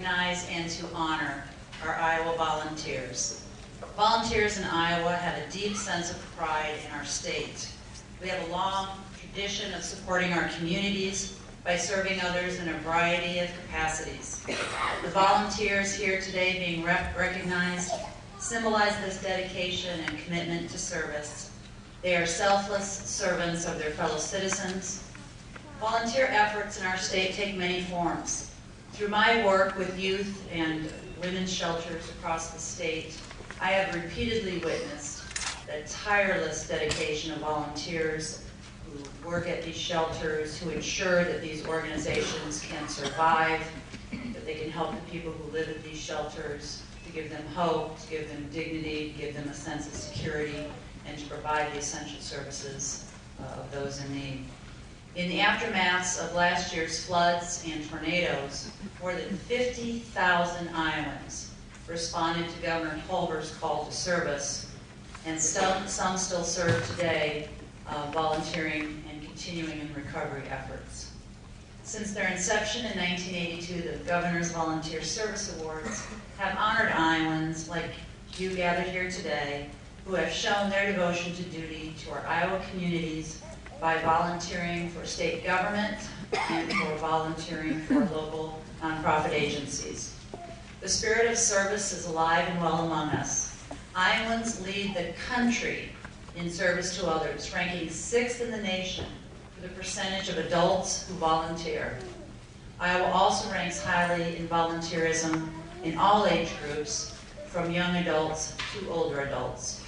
recognize and to honor our Iowa volunteers. Volunteers in Iowa have a deep sense of pride in our state. We have a long tradition of supporting our communities by serving others in a variety of capacities. The volunteers here today being recognized symbolize this dedication and commitment to service. They are selfless servants of their fellow citizens. Volunteer efforts in our state take many forms. Through my work with youth and women's shelters across the state, I have repeatedly witnessed the tireless dedication of volunteers who work at these shelters, who ensure that these organizations can survive, that they can help the people who live at these shelters, to give them hope, to give them dignity, to give them a sense of security, and to provide the essential services of those in need. In the aftermaths of last year's floods and tornadoes, more than 50,000 Iowans responded to Governor Culver's call to service, and some still serve today, volunteering and continuing in recovery efforts. Since their inception in 1982, the Governor's Volunteer Service Awards have honored Iowans like you gathered here today, who have shown their devotion to duty to our Iowa communities by volunteering for state government and for volunteering for local nonprofit agencies. The spirit of service is alive and well among us. Iowans lead the country in service to others, ranking 6th in the nation for the percentage of adults who volunteer. Iowa also ranks highly in volunteerism in all age groups, from young adults to older adults.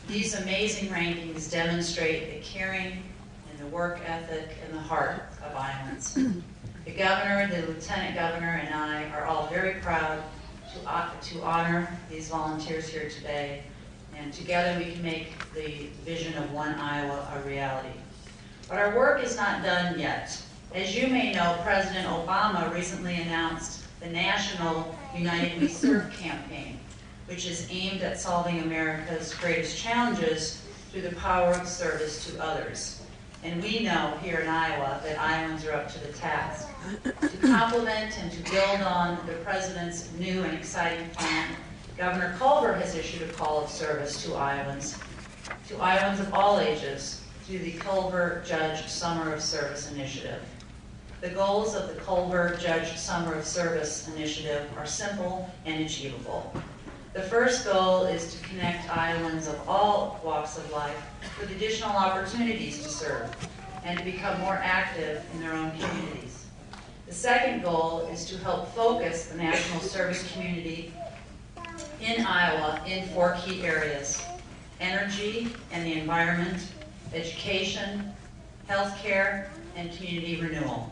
These amazing rankings demonstrate the caring and the work ethic and the heart of Iowans. The governor, the lieutenant governor, and I are all very proud to honor these volunteers here today, and together we can make the vision of One Iowa a reality. But our work is not done yet. As you may know, President Obama recently announced the National United We Serve campaign, which is aimed at solving America's greatest challenges through the power of service to others. And we know here in Iowa that Iowans are up to the task. To complement and to build on the President's new and exciting plan, Governor Culver has issued a call of service to Iowans of all ages, through the Culver Judge Summer of Service Initiative. The goals of the Culver Judge Summer of Service Initiative are simple and achievable. The first goal is to connect Iowans of all walks of life with additional opportunities to serve and to become more active in their own communities. The second goal is to help focus the national service community in Iowa in 4 key areas: energy and the environment, education, healthcare, and community renewal.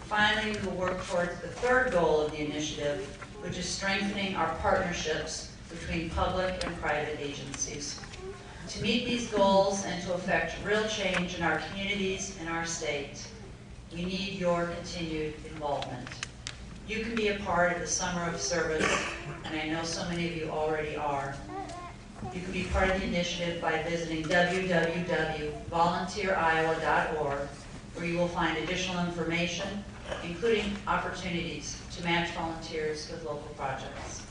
Finally, we will work towards the third goal of the initiative, which is strengthening our partnerships between public and private agencies. To meet these goals and to effect real change in our communities and our state, we need your continued involvement. You can be a part of the Summer of Service, and I know so many of you already are. You can be part of the initiative by visiting www.volunteeroiowa.org, where you will find additional information, including opportunities to match volunteers with local projects.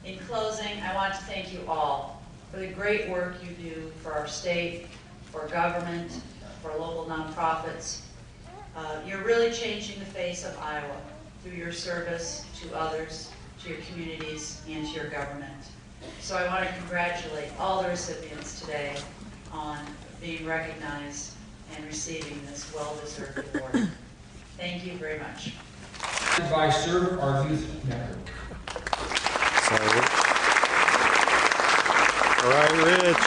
In closing, I want to thank you all for the great work you do for our state, for government, for local nonprofits. You're really changing the face of Iowa through your service to others, to your communities, and to your government. So I want to congratulate all the recipients today on being recognized and receiving this well-deserved award. Thank you very much. By Serve Our Youth Network. All right, Rich.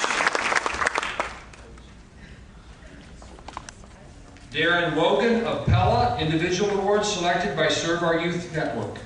Darin Wogen of Pella, Individual Award selected by Serve Our Youth Network.